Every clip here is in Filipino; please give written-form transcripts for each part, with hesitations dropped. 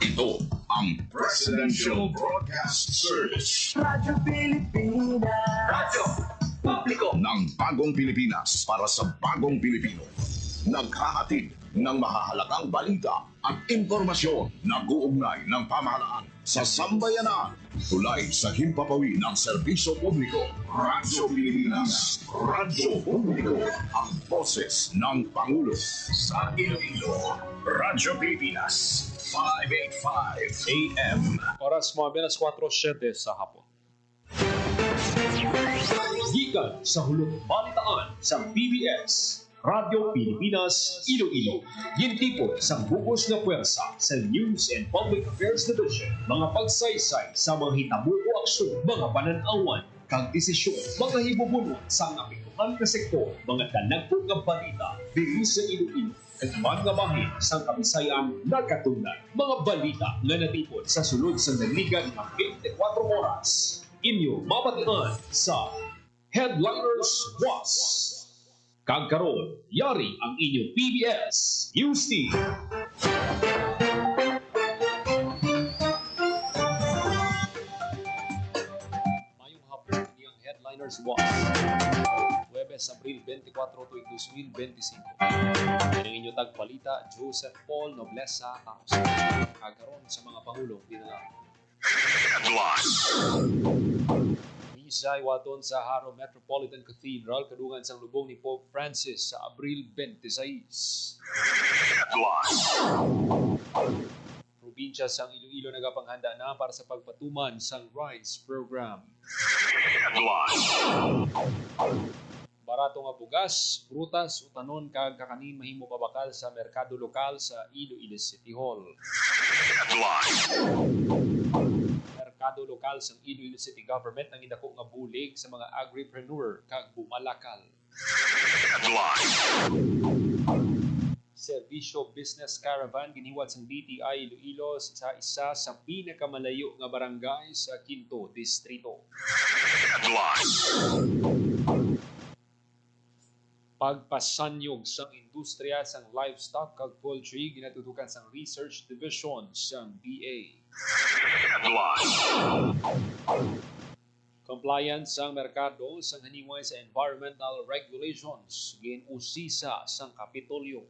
Ito ang Presidential Broadcast Service. Radyo Pilipinas. Radyo Publiko ng Bagong Pilipinas para sa Bagong Pilipino. Naghahatid ng mahahalagang balita at impormasyon na guugnay ng pamahalaan sa sambayanan. Tulay sa himpapawid ng serbisyo publiko. Radyo Pilipinas. Radyo Publiko. Ang boses ng Pangulo sa Iloilo. Radyo Pilipinas. 585 AM. Oras mga alas 4:07 sa hapon. Gikan sa hulog balitaan sa PBS, Radyo Pilipinas, Iloilo. Gintipon sa bugos na puwersa sa News and Public Affairs Division. Mga pagsaysay sa mga hitabo o aksyon, mga pananawan, kag desisyon, mga hibubunon sa napituhan na sektor, mga danagpong nga balita, diri sa Iloilo. At mga bahin sa Kabisayan nagkatunan. Mga balita nga natipon sa sulod sa naligan ng 24 oras. Inyo mapatian sa Headliners Was. Kagkaroon, yari ang inyong PBS News Team. Mayong hapon niyang Headliners Was. Huwebes, Abril 24, tuwing 2025. Yan ang inyong tagpalita, Joseph Paul Noblesa Taos. Kagkaroon sa mga pangulong dinala. Misa iwaton sa Haro Metropolitan Cathedral, kadungan sang lubong ni Pope Francis sa Abril 26. Probinsya sang Iloilo nagapanghanda na para sa pagpatuman sang RISE program. Barato nga bugas, prutas, utanon kag kakanin mahimo pabakal sa merkado lokal sa Iloilo City Hall. Merkado lokal sa Iloilo City Government ang idako nga bulig sa mga agripreneur kag bumalakal. Servisyo Business Caravan giniwat sa DTI Iloilo sa isa sa pinakamalayo nga barangay sa Quinto Distrito. Pagpasanyog sang industriya sang livestock kag poultry ginatutukan sang Research Division sang BA. Compliance sang merkado sang haniway sa environmental regulations ginusisa sang Kapitolyo.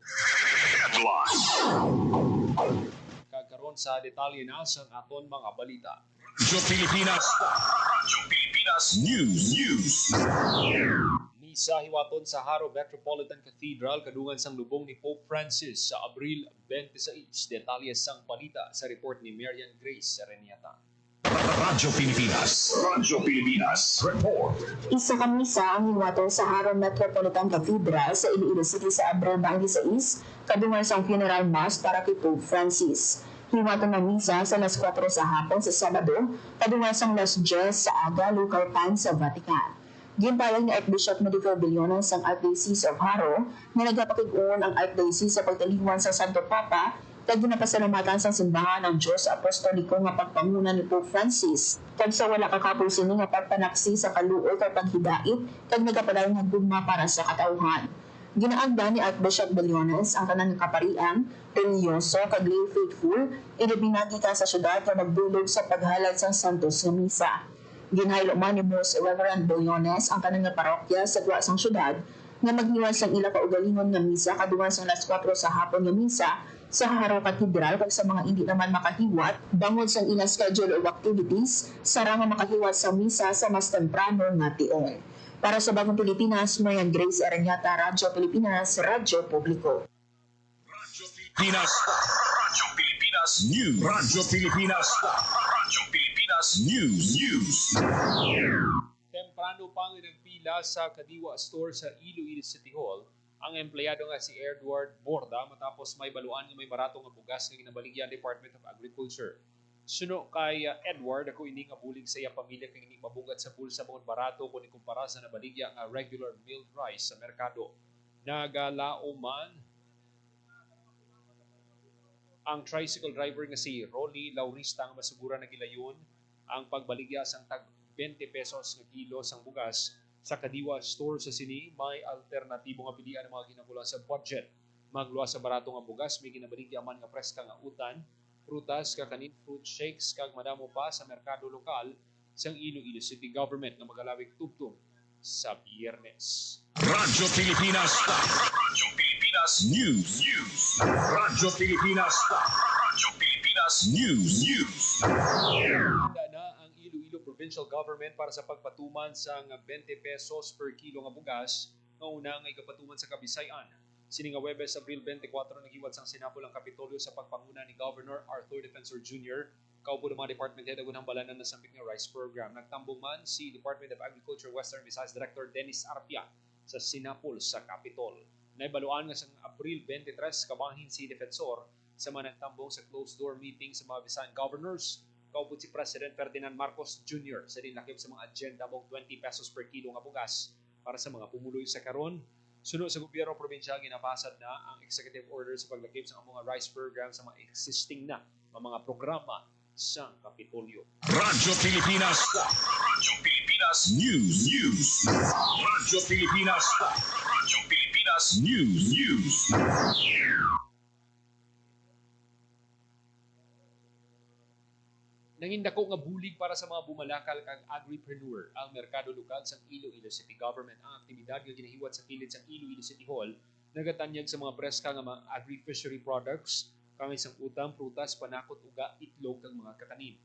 Kagkaroon sa detalye na sang aton mga balita. Radyo Pilipinas. Radyo Pilipinas News. Misa hiwaton sa Haro Metropolitan Cathedral kadungan sang lubong ni Pope Francis sa Abril 26. Detalye sang balita sa report ni Marian Grace Sereniata. Radyo Pilipinas. Radyo Pilipinas Report. Isa ka misa ang hiwaton sa Haro Metropolitan Cathedral sa Iloilo City sa Abril 26, kadungan sang funeral mass para kay Pope Francis. Hiwaton ng misa sa alas 4 sa hapon sa Sabado, kadungan sang alas 10 sa aga local time sa Vatican. Ginpayag ni Archbishop Medical Billones ang Archdiocese of Haro na nagapakig-on ang Archdiocese sa pagtaliwan sa Santo Papa kag ginapasalamatan sa simbahan ng Diyos Apostoliko nga pagpanguna ni Pope Francis kag sa wala kakapon sini nga pagpanaksi sa kaluoy kag paghidait kag nagapadayon nga gugma para sa katawhan. Ginaagda ni Archbishop Billones ang kanang kaparian, religyoso kag lay faithful inibinagi ka sa syudad nga nagbulog sa paghalad sa santos nga misa. Ginhaylo man ni Most Reverend Billones ang kanang parokya sa duwa sang syudad nga magniwas ang ila kaugalingon nga misa kadungan sa alas 4 sa hapon nga misa sa Haro Cathedral kag sa mga hindi naman makahiwat bangod sa ila schedule of activities sara nga makahiwat sa misa sa mas temprano nga tion. Para sa Bagong Pilipinas, Marian Grace Aranyata, Radyo Pilipinas, Radyo Publiko. Radyo Pilipinas. Radyo Pilipinas News. Radyo Pilipinas. Radyo Pilipinas News. Temprano pang nagpila sa Kadiwa Store sa Iloilo City Hall ang empleyado nga si Edward Borda matapos may baluan nga may barato nga bugas nga ginabaligyan Department of Agriculture. Suno kay Edward, ako ini nga bulig sa iya pamilya kay ini mabugat sa bulsa bangod barato kung ikumpara sa nabaligya nga regular milled rice sa merkado. Nagalao man ang tricycle driver nga si Rolly Laurista nga masugura na gilayon ang pagbaligya sang tag 20 pesos nga kilo sang bugas sa Kadiwa Store sa sini. May alternatibo nga pilian ng mga ginabulan sa budget. Magluwas sa barato nga bugas, may ginabaligya man nga preska nga utan prutas, kakanin fruit shakes, kag madamo pa sa merkado lokal sang Iloilo City Government nga magalawig tubtong sa Biyernes. Radyo Pilipinas. Radyo Pilipinas News. Radyo Pilipinas. Radyo Pilipinas News. Handa na ang Iloilo Provincial Government para sa pagpatuman sa 20 pesos per kilo nga bugas nga una nga ikapatuman sa Kabisayan. Sini nga Webes, Abril 24, naghiwat sang Sinapol ang Kapitolyo sa pagpanguna ni Governor Arthur Defensor Jr. Kaupo ng mga department head agun hambalanan na sambik nga rice program. Nagtambong man si Department of Agriculture Western Visayas Director Dennis Arpia sa Sinapol sa Capitol. Naibaluan nga sa Abril 23, kabahin si Defensor sa mga nagtambong sa closed-door meeting sa mga Visayan governors. Kaupo si President Ferdinand Marcos Jr. sa dinlakip sa mga agenda mong 20 pesos per kilo nga bugas para sa mga pumuloy sa karon. Sunod sa gobyerno probinsyal, ginapasad na ang executive order sa paglakip sa mga rice program sa mga existing na mga programa sa Kapitolyo. Radyo Pilipinas. Radyo Pilipinas News. Radyo Pilipinas. Radyo Pilipinas News. Nangindako nga bulig para sa mga bumalakal kag agripreneur ang merkado lokal sa Iloilo City Government. Ang aktibidad nga ginahiwat sa kilid sa Iloilo City Hall nagatanyag sa mga preska nga mga agri-fishery products, kang isang utang, prutas, panakot, uga, itlog kag mga kakanin.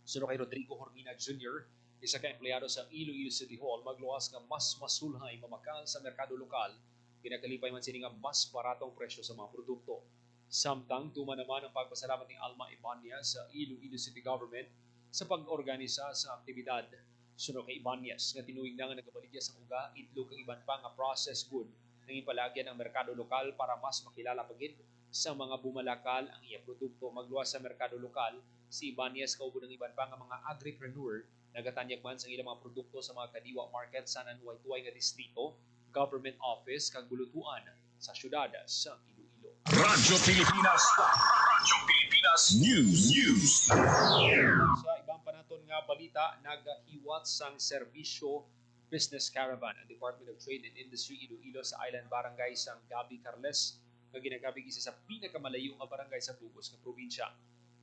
Suno kay Rodrigo Hormina Jr., isa ka empleyado sa Iloilo City Hall, magluwas nga mas masulhay mamakal sa merkado lokal, kinakalipay man sini nga mas baratong presyo sa mga produkto. Samtang tuman naman ang pagpasalamat ni Alma Ibanez sa Iloilo City Government sa pag-organisa sa aktibidad. Suno kay Ibanez nga tinuig na nga nagabaligya sa uga, itlog kag iban pa nga processed good nang ipalagyan ang merkado lokal para mas makilala pagid sa mga bumalakal ang iya produkto. Magluwas sa merkado lokal, si Ibanez kaubo ng iban pa nga mga agripreneur nagatanyag man sa ilang mga produkto sa mga kadiwa market sa nanuway-tuway nga distrito, government office kag bulutuan sa syudad sa Iloilo. Radyo Pilipinas. Radyo Pilipinas News. Sa ibang panaton nga balita, nagahiwat sang serbisyo business caravan ang Department of Trade and Industry Iloilo sa Island Barangay sang Gabi Carles nga ginagabig isa sa pinakamalayo nga barangay sa Bugos nga probinsya.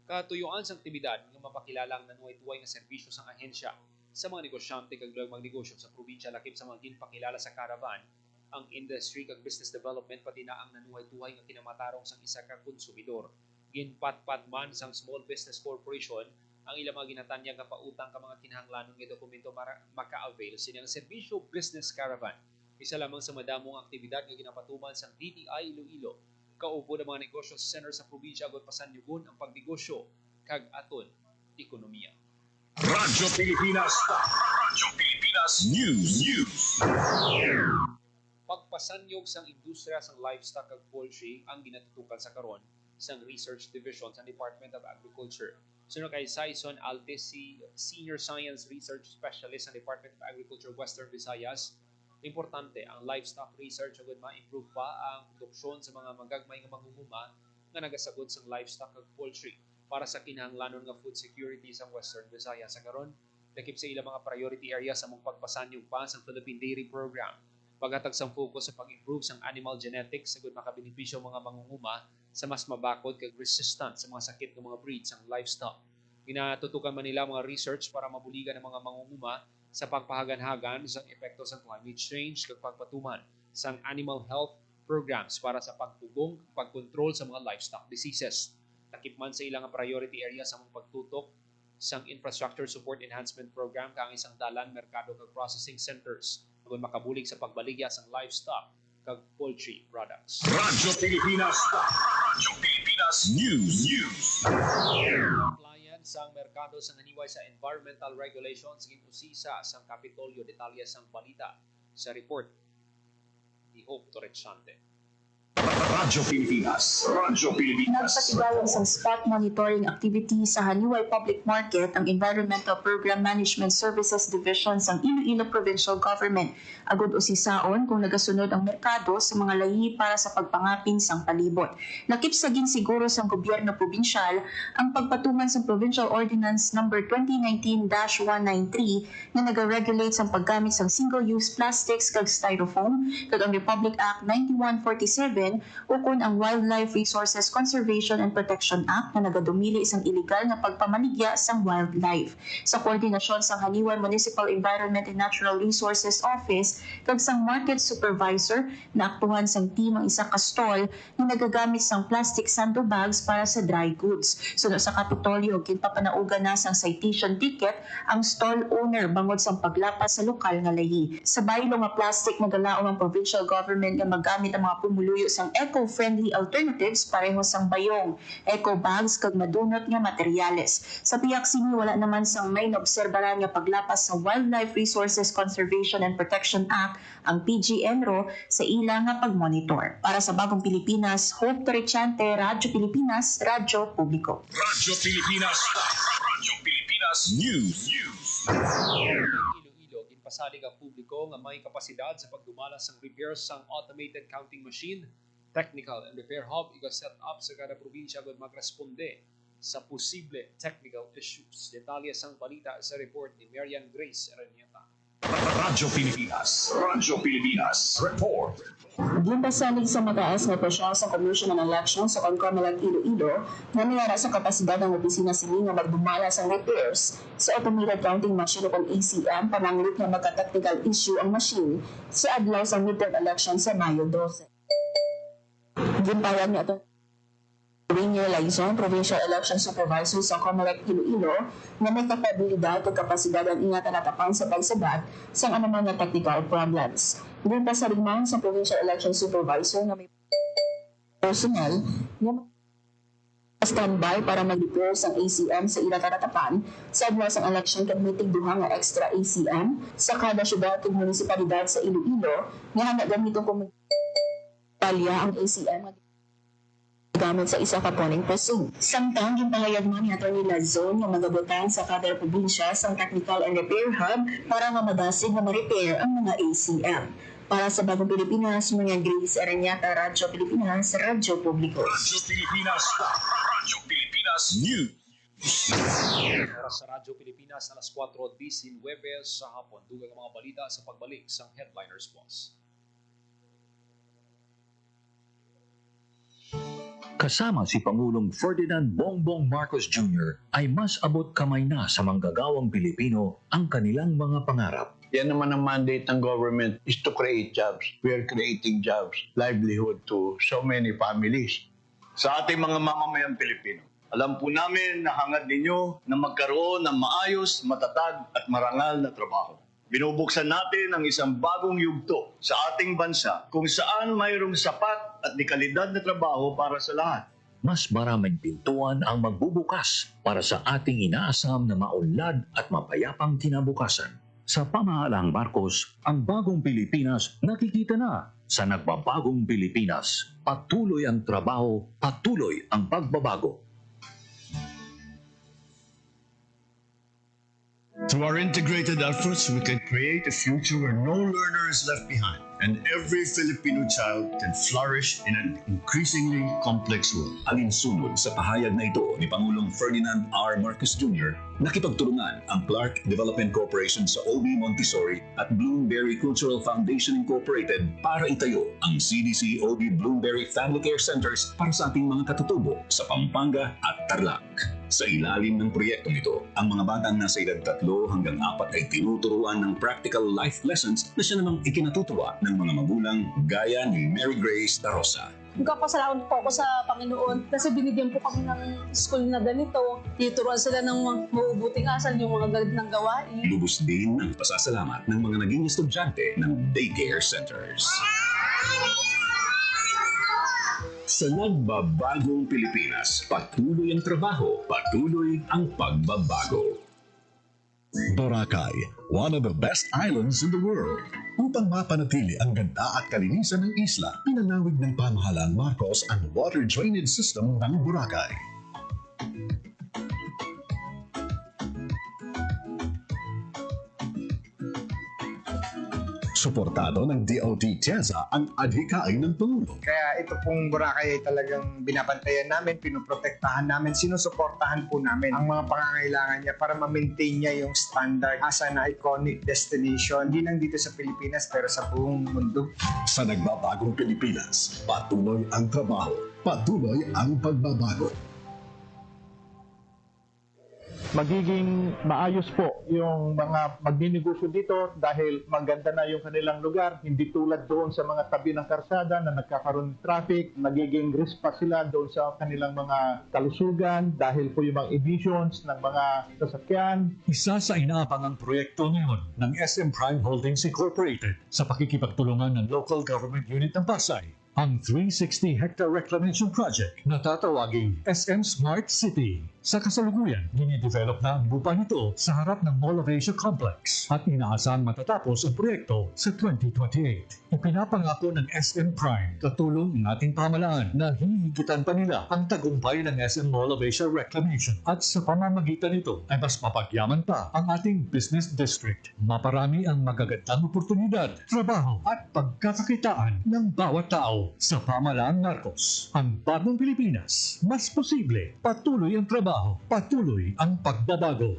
Katuyuan sang aktibidad nga mapakilala ang nanuway-tuway nga serbisyo sang ahensya sa mga negosyante kag magnegosyo sa probinsya lakip sa mga ginpakilala sa caravan, ang industry kag business development pati na ang nanuway-tuway nga kinamatarong sang isa ka konsumidor. Ginpatpat man sang Small Business Corporation ang ilang mga ginatanyag nga pautang ka mga kinahanglanon nga dokumento maka-avail silang serbisyo business caravan. Isa lamang sa madamong aktibidad nga ginapatuman sa DTI Iloilo. Kaupo ng mga negosyo sa center sa probinsya agad pasanyugon ang pagnegosyo kag aton ekonomiya. Radyo Pilipinas. Radyo Pilipinas News. Pagpasanyog sang industriya sang livestock kag poultry ang ginatutukan sa karon sang Research Division sa Department of Agriculture. Sunod kay Saison Altes, Senior Science Research Specialist sa Department of Agriculture Western Visayas, importante ang livestock research agad ma-improve pa ang produksyon sa mga magagmay nga mangunguma nga nagasagod sa livestock ug poultry para sa kinahanglanon nga food security sa Western Visayas. Sa karon, lakip sa ilang mga priority areas sa mong pagpasanyog pa sa Philippine Dairy Program. Paghatag sang focus sa pag-improve sang animal genetics sagud makabenepisyo mga mangunguma sa mas mabakod kag resistant sa mga sakit ng mga breeds sang livestock. Ginatutukan man nila mga research para mabuligan ang mga mangunguma sa pagpahagan-hagan sa epekto sa climate change kag pagpatuman sang animal health programs para sa pagtugong pagkontrol sa mga livestock diseases. Takip man sa ilang priority area sa mga pagtutok sang infrastructure support enhancement program kang isang dalan merkado kag processing centers agon makabulig sa pagbaligya sang livestock kag poultry products. Radyo Pilipinas. Radyo Pilipinas News. Compliance sang merkado sa naniway sa environmental regulations ginusisa sang Kapitolyo. Detalye sang balita sa report ni Hope Torrechante. Radyo Pilipinas. Radyo Pilipinas. Nagpatigayon sa spot monitoring activity sa Haniway Public Market ang Environmental Program Management Services Division ng Iloilo Provincial Government. Agud usisaon kung nagasunod ang merkado sa mga lahi para sa pagpangapin sang palibot. Lakip sa ginsiguro sang gobyerno probinsyal ang pagpatuman sa Provincial Ordinance No. 2019-193 na nag-regulate sa paggamit sang single-use plastics kag styrofoam kag ang Republic Act 9147 Basin ukon ang Wildlife Resources Conservation and Protection Act na nagadumili isang illegal na pagpamaligya sang wildlife. Sa koordinasyon sa Haniwan Municipal Environment and Natural Resources Office kag sang Market Supervisor na aktuhan sang team ang isa ka stall na nagagamit sang plastic sandbags para sa dry goods. Sunod sa Kapitolyo, ginpapanaugan na sang citation ticket ang stall owner bangod sang paglapas sa lokal nga lahi. Sa baylo nga plastic nagalaom ang provincial government nga magamit ang mga pumuluyo sang eco-friendly alternatives pareho sang bayong, eco bags kag madunot nga materyales. Sa piyak sini wala naman sang may naobserbaran nga paglapas sa Wildlife Resources Conservation and Protection Act ang PGNRO sa ilang nga pagmonitor. Para sa Bagong Pilipinas, Hope Torrechante, Radyo Pilipinas, Radyo Publiko. Radyo Pilipinas. Radyo Pilipinas News. Iloilo, ginpasalig ang publiko nga may kapasidad sa pagdumala sang repairs sang automated counting machine, technical and repair hub iga-set up sa kada probinsya agad magresponde sa posible technical issues. Detalye sang balita sa report ni Marian Grace Erenieta. Radyo Pilipinas. Radyo Pilipinas Report. Ginpasalig sa mataas nga presyon sa Commission on Elections sa Concamalag Iloilo na niyara sa kapasidad ng opisina sini nga magdumala sa repairs sa automated counting machine o ACM pananglit nga magka-technical issue ang machine sa adlaw sa midterm election sa Mayo 12. Ginpayag niya ito Rainier Laizon, Provincial Election Supervisor sa Comelec Iloilo, na may kapabilidad o kapasidad ang ingatan at tapang sa pagsabat sa anumang nga technical problems. Din pa sa rimang sa Provincial Election Supervisor na may personnel na standby para mag-repair sa ACM sa ila karatapan sa adlaw sa election kag meeting duha nga extra ACM sa kada syudad ug munisipalidad sa Iloilo nga handa gamiton kung palya ang ACM gamit sa isa ka polling precinct. Samtang ginpahayag man ni Atty. Lazon nga magabutan sa kada probinsya sa technical and repair hub para nga madasig na ma-repair ang mga ACM. Para sa Bagong Pilipinas, mga Grace Erenieta, Radyo Pilipinas, Radyo Publiko. Radyo Pilipinas. Radyo Pilipinas News. Para sa Radyo Pilipinas, alas 4:19 sa hapon. Dugang ang mga balita sa pagbalik sa Headliners Plus. Kasama si Pangulong Ferdinand Bongbong Marcos Jr. ay mas abot kamay na sa manggagawang Pilipino ang kanilang mga pangarap. Yan naman ang mandate ng government is to create jobs. We are creating jobs, livelihood to so many families. Sa ating mga mamamayang Pilipino, alam po namin na hangad ninyo na magkaroon ng maayos, matatag at marangal na trabaho. Binubuksan natin ang isang bagong yugto sa ating bansa kung saan mayroong sapat at dekalidad na trabaho para sa lahat. Mas maraming pintuan ang magbubukas para sa ating inaasam na maunlad at mapayapang kinabukasan. Sa pamahalaang Marcos, ang bagong Pilipinas nakikita na. Sa nagbabagong Pilipinas, patuloy ang trabaho, patuloy ang pagbabago. Through our integrated efforts, we can create a future where no learner is left behind and every Filipino child can flourish in an increasingly complex world. Alinsunod sa pahayag na ito ni Pangulong Ferdinand R. Marcos Jr., nakipagtulungan ang Clark Development Corporation sa OB Montessori at Bloomberry Cultural Foundation Incorporated para itayo ang CDC OB Bloomberry Family Care Centers para sa ating mga katutubo sa Pampanga at Tarlac. Sa ilalim ng proyektong ito, ang mga batang nasa edad 3 hanggang 4 ay tinuturuan ng practical life lessons na siya namang ikinatutuwa ng mga magulang gaya ni Mary Grace Tarosa. Nagpapasalamat po ako sa Panginoon kasi binigyan po kami ng school na ganito. Tituruan sila ng mabubuting asal yung mga gagandang gawain. Lubos din ang pasasalamat ng mga naging estudyante ng daycare centers. Sa nagbabagong Pilipinas, patuloy ang trabaho, patuloy ang pagbabago. Boracay, one of the best islands in the world. Upang mapanatili ang ganda at kalinisan ng isla, pinanawig ng pamahalaang Marcos ang water drainage system ng Boracay. Suportado ng DOT TESA ang adhikain ng Pangulo. Kaya ito pong Boracay ay talagang binabantayan namin, pinuprotektahan namin, sinusuportahan po namin ang mga pangangailangan niya para ma-maintain niya yung standard as an iconic destination, hindi lang dito sa Pilipinas pero sa buong mundo. Sa nagbabagong Pilipinas, patuloy ang trabaho, patuloy ang pagbabago. Magiging maayos po yung mga magninegosyo dito dahil maganda na yung kanilang lugar, hindi tulad doon sa mga tabi ng karsada na nagkakaroon ng traffic, nagiging risk pa sila doon sa kanilang mga kalusugan dahil po yung mga emissions ng mga sasakyan. Isa sa inaabangang proyekto ngayon ng SM Prime Holdings Incorporated sa pakikipagtulungan ng Local Government Unit ng Pasay, ang 360-hectare reclamation project na tatawaging SM Smart City. Sa kasalukuyan, dinidevelop na ang lupa nito sa harap ng Mall of Asia Complex at inaasang matatapos ang proyekto sa 2028. Ipinapangako ng SM Prime katulong ng ating pamalaan na hihigitan pa nila ang tagumpay ng SM Mall of Asia Reclamation at sa pamamagitan nito ay mas mapagyaman pa ang ating business district. Maparami ang magagandang oportunidad, trabaho at pagkakakitaan ng bawat tao sa pamalaang Marcos. Ang bagong Pilipinas, mas posible, patuloy ang trabaho, patuloy ang pagbabago.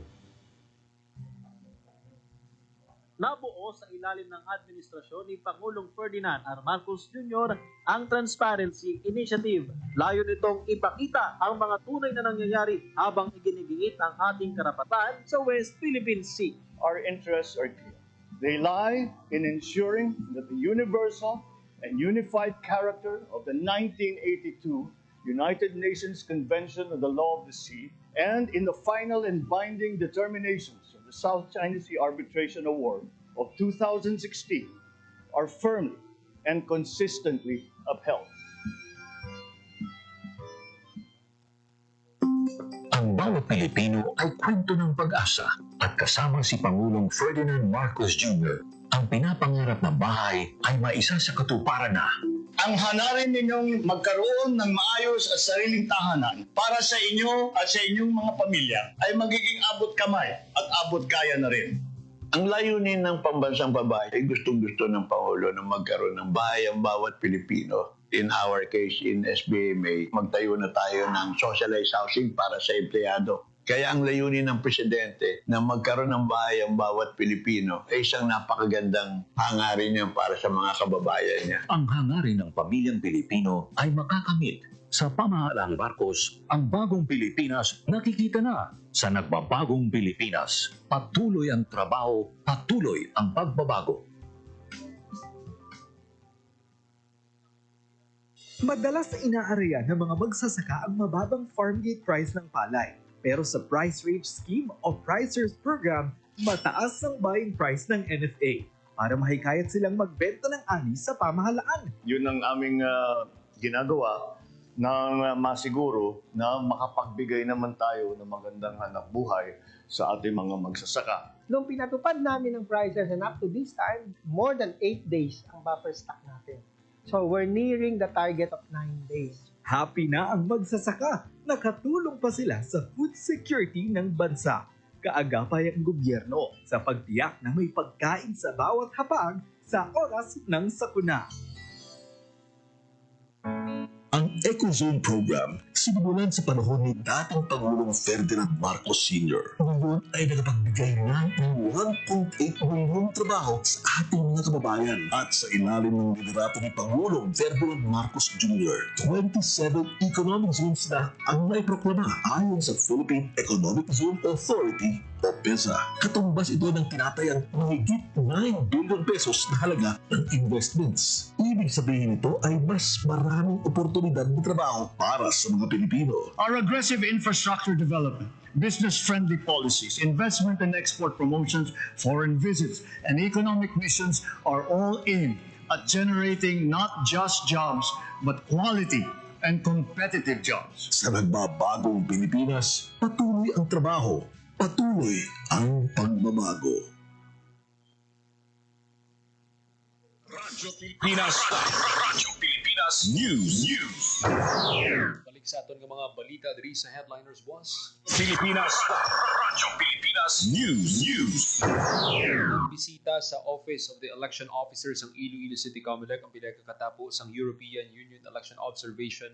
Nabuo sa ilalim ng administrasyon ni Pangulong Ferdinand R. Marcos Jr. ang Transparency Initiative. Layo nitong ipakita ang mga tunay na nangyayari habang iginigingit ang ating karapatan sa West Philippine Sea. Our interests are clear. They lie in ensuring that the universal and unified character of the 1982 United Nations Convention on the Law of the Sea and in the final and binding determinations of the South China Sea Arbitration Award of 2016 are firmly and consistently upheld. Ang bawat Pilipino ay kwento ng pag-asa at kasama si Pangulong Ferdinand Marcos Jr. Ang pinapangarap na bahay ay maisa sa katuparan na. Ang hanarin ninyong magkaroon ng maayos at sariling tahanan para sa inyo at sa inyong mga pamilya ay magiging abot kamay at abot kaya na rin. Ang layunin ng pambansang babae ay gustong-gusto ng Pangulo na magkaroon ng bahay ang bawat Pilipino. In our case, in SBMA, magtayo na tayo ng socialized housing para sa empleyado. Kaya ang layunin ng Presidente na magkaroon ng bahay ang bawat Pilipino ay isang napakagandang hangarin niya para sa mga kababayan niya. Ang hangarin ng pamilyang Pilipino ay makakamit. Sa pamahalaang Marcos, ang bagong Pilipinas nakikita na. Sa nagbabagong Pilipinas, patuloy ang trabaho, patuloy ang pagbabago. Madalas inaaraya ng mga magsasaka ang mababang farm gate price ng palay. Pero sa Price Range Scheme o Pricers Program, mataas ang buying price ng NFA para mahikayat silang magbenta ng ani sa pamahalaan. Yun ang aming ginagawa na masiguro na makapagbigay naman tayo ng magandang hanap buhay sa ating mga magsasaka. Nung pinatupad namin ng Pricers and up to this time, more than 8 days ang buffer stock natin. So we're nearing the target of 9 days. Happy na ang magsasaka. Nakatulong pa sila sa food security ng bansa. Kaagapay ang gobyerno sa pagtiyak na may pagkain sa bawat hapag sa oras ng sakuna. Ang EcoZone Program, sinimulan sa panahon ni dating Pangulong Ferdinand Marcos Sr. Ngayon ay nakapagbigay na ng 1.8 milyong trabaho sa ating mga kababayan. At sa ilalim ng liderato ni Pangulong Ferdinand Marcos Jr., 27 economic zones na ang naiproklama ayon sa Philippine Economic Zone Authority o PEZA. Katumbas ito ng tinatayang mahigit 9 billion pesos na halaga ng investments. Ibig sabihin nito ay mas maraming oportunidad ng trabaho para sa mga Pilipino. Our aggressive infrastructure development, business-friendly policies, investment and export promotions, foreign visits, and economic missions are all aimed at generating not just jobs, but quality and competitive jobs. Sa nagbabagong Pilipinas, patuloy ang trabaho, patuloy ang pagbabago. Radyo Pilipinas News. sa aton nga mga balita diri sa Headliners, boss. Pilipinas, Radyo Pilipinas News. Bisita sa Office of the Election Officers ang Iloilo City Comelec ang pinagkakatapos ang European Union Election Observation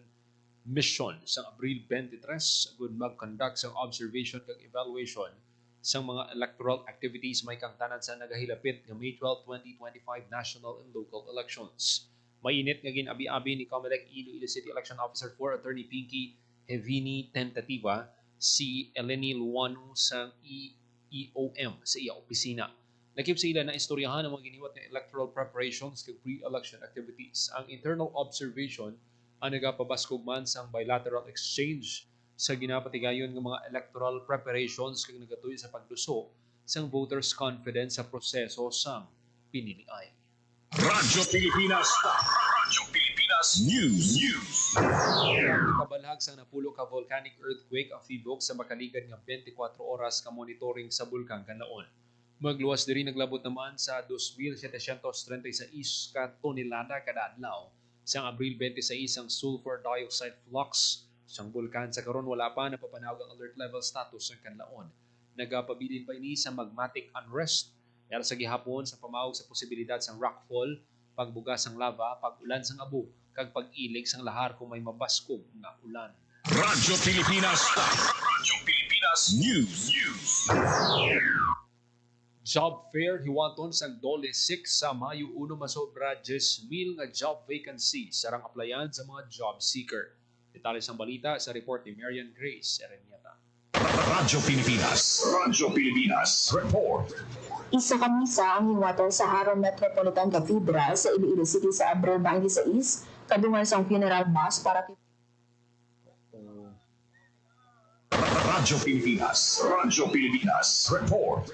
Mission sa Abril 23 agud mag-conduct sa observation kag evaluation sa mga electoral activities may kang tanan sa nagahilapit nga May 12, 2025 national and local elections. Mainit nga ginabi-abi ni Comelec Iloilo City Election Officer 4 Attorney Pinky Hevini Tentativa si Eleni Luano sa EOM sa iya opisina. Nakip sa ila na istoryahan ang mga giniwat nga electoral preparations kag pre-election activities. Ang internal observation ang nagapabaskog man sang bilateral exchange sa ginapatigayon ng mga electoral preparations kag nagatuloy sa pagluso sang voters' confidence sa proseso sang piniliay. Radyo Pilipinas News. Kabalhag sang napulo ka volcanic earthquake ang Fibok sa makaligad nga 24 oras ka monitoring sa bulkan kanlaon. Magluwas diri naglabot naman sa 2,736 ka tonelada kada adlaw. Sang Abril 26 ang sulfur dioxide flux sang bulkan sa karon wala pa napapanawag ang alert level status ng kanlaon. Nagapabilin pa ini sa magmatic unrest dahil sa gihapon sa pamawag sa posibilidad sang rockfall, pagbugas sang lava, pag-ulan sang abo, kag pag-ilig sang lahar kung may mabaskog nga ulan. Radyo Pilipinas News. Job fair hiwaton sang Dole 6 sa Mayo 1 masobra 10,000 nga job vacancy sarang aplayan sa mga job seeker. Detalye sang balita sa report ni Marian Grace Erenieta. Radyo Pilipinas Report. Isa ka misa ang hiwaton sa Haron Metropolitan Cathedral sa Iloilo City sa Abril 26 kadungan sang funeral mass para kay Radyo Pilipinas Report.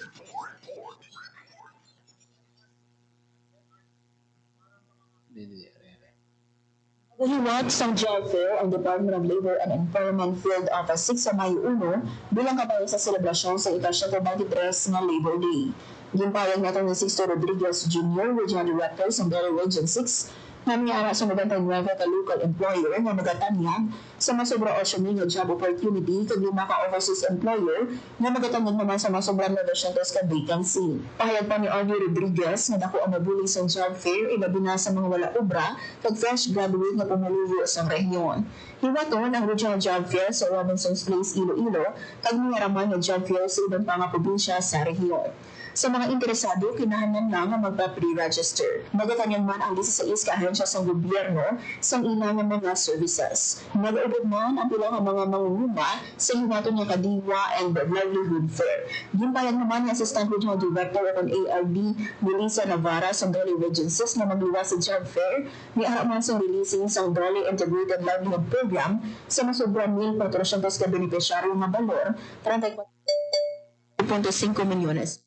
Hiwat sang job fair ang Department of Labor and Employment Field Office 6 sa Mayo 1 bilang kabayo sa selebrasyon sa ika-123 nga Labor Day. Gimpayag nato ni Sixto Rodriguez Jr., Regional Director sa Del Region 6, na miyara sa 99 ka local employer na magatanyag sa masobra 8,000 nga job opportunity kag 5 ka overseas employer na magatanyag naman sa masobra 900 ka vacancy. Pahayag pa ni Arnie Rodriguez na dako ang mabuling sa job fair ilabi na sa mga wala obra kag fresh graduate nga pumuluyo sa rehiyon. Hiwaton ang regional job fair sa Robinson's Place, Iloilo kag miyaraman nga job fair sa ibang pang probinsya sa rehiyon. Sa mga interesado, kinahanglan lang ang magpa-pre-register. Magatanyag man ang 16 ka-ahensya sa gobyerno sa ilang mga services. Nag-ubod man ang pila ng mga mangunguna sa hiwaton nga Kadiwa and Livelihood Fair. Gimpayag naman ang Assistant Regional Director ng ARB, Melissa Navarra sa Dole Region 6 na magluwa sa job fair, ni araman sa releasing sa Dole Integrated Livelihood Program sa masobra 1,400 ka benepisyaryo nga balor, 34.5 milyones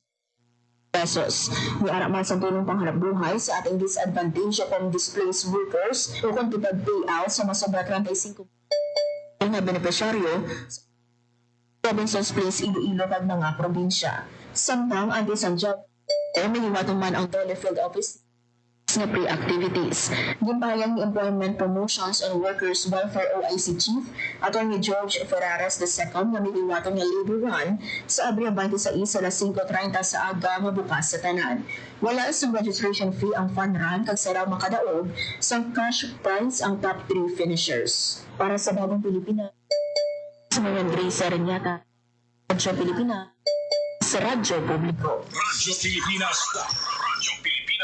pesos. Niara man sa tulong panghanap buhay sa ating disadvantage from displaced workers o kung tipag payout sa masobra 35 nga benepisyaryo sa Robinson's Place, Iloilo kag mga probinsya. Samtang ang isang job may hiwaton man ang Dole Field Office nga pre-activities. Gimpayag ni Employment Promotions and Workers Welfare OIC Chief Attorney George Ferraras II na miliwaton nga labor run sa Abril 26 sa 5:30 sa aga mabukas sa tanan. Wala sa registration fee ang fun run kag saraw makadaog sa cash prize ang top 3 finishers. Para sa Bagong Pilipinas, sa mga Grace Erenieta, Radyo Pilipinas, sa Radyo Publiko. Radyo Pilipinas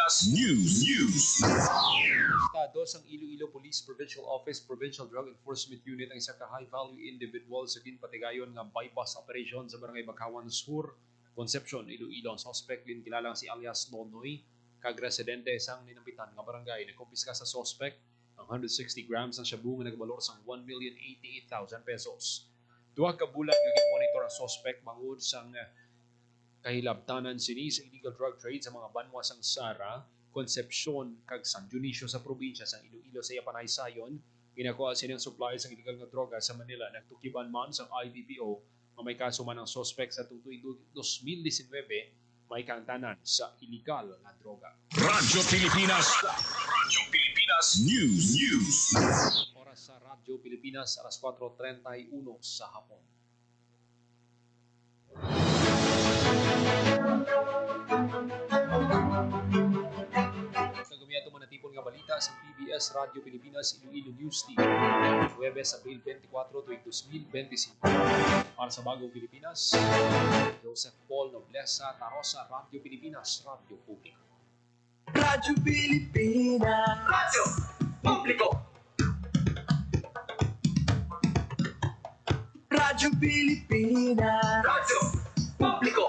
News. Estado sang Iloilo Police Provincial Office Provincial Drug Enforcement Unit ang isa ka high-value individual sa ginpatigayon nga bypass operation sa Barangay Bakawan Sur, Concepcion, Iloilo. Ang suspect din kilalang si alias Nonoy, kag residente sang ninampitan nga barangay. Nagkumpiska sa suspect ang 160 grams ng shabu nga nagbalor sang 1,088,000 pesos. Duha ka bulan nga gimonitor ang suspect bangod sang kahilabtanan sini sa illegal drug trade sa mga banwa sang Sara, Concepcion kag San Dionisio sa probinsya sang Iloilo sa Panaysayon. Ginakuha silang supply sang illegal nga droga sa Manila. Nagtukiban man sang IDPO nga may kaso man ang suspect sa tuig 2019 may kantanan sa iligal na droga. Radyo Pilipinas. Radyo Pilipinas News. Oras sa Radyo Pilipinas, alas 4:31 sa hapon. Nagamiyato manatipon nga balita sa PBS Radio Pilipinas Iloilo News Team. Huwebes, Abril 24, 2025. Para sa Bagong Pilipinas, Joseph Paul Noblesa Tarosa, Radio Pilipinas, Radio Publiko. Radyo Pilipinas. Radyo Publiko. Radyo Pilipinas. Radyo Publiko.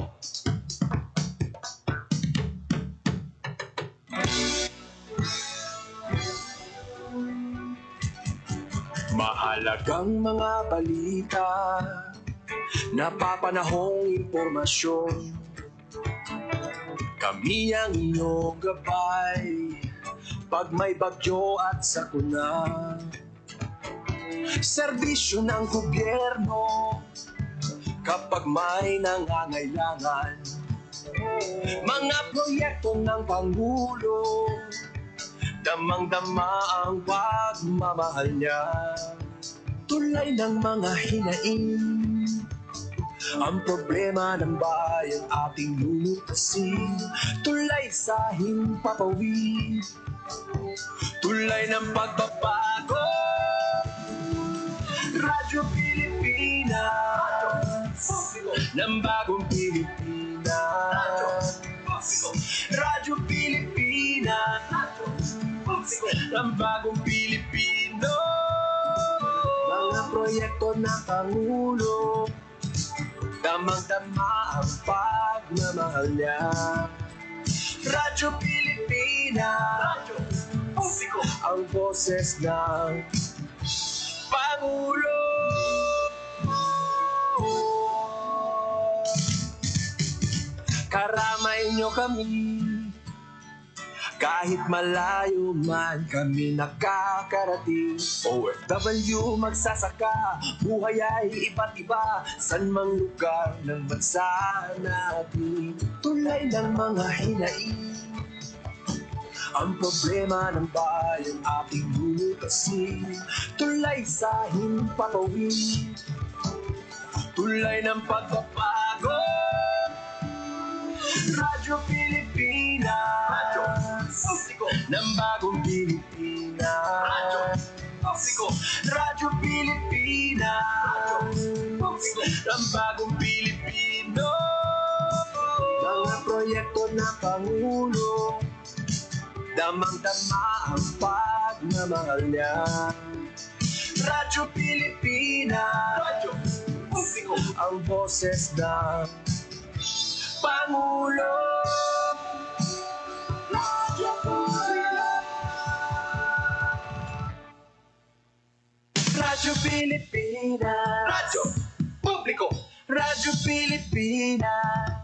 Mahalagang mga balita, napapanahong impormasyon. Kami ang iyong gabay pag may bagyo at sakuna. Serbisyo ng gobyerno kapag may nangangailangan. Mga proyekto ng Pangulo, damang-dama ang pagmamahal niya. Tulay ng mga hinaing, ang problema ng bayan ating lulutasin. Tulay sa himpapawid, tulay ng pagbabago. Radyo Pilipinas, ng bagong Pilipinas. Radyo Pilipinas, ng bagong Pilipino. Mga proyekto ng Pangulo, damang-dama ang pagmamahal niya. Radyo Pilipinas, ang boses ng Pangulo. Karamay nyo kami, kahit malayo man kami nakakarating. OFW magsasaka, buhay ay iba't iba, san mang lugar ng bansa natin. Tulay ng mga hinaing, ang problema ng bayan ating lulutasin. Tulay sa himpapawid, tulay ng pagbabago. Radyo Pilipinas, ng bagong Pilipinas. Radyo Pilipinas, ng bagong Pilipino. Mga proyekto ng Pangulo, damang-dama ang pagmamahal niya. Radyo Pilipinas, ang boses ng Pangulo. Radyo Pilipinas, Radyo Pilipinas, Radyo Publiko, Radyo Pilipinas.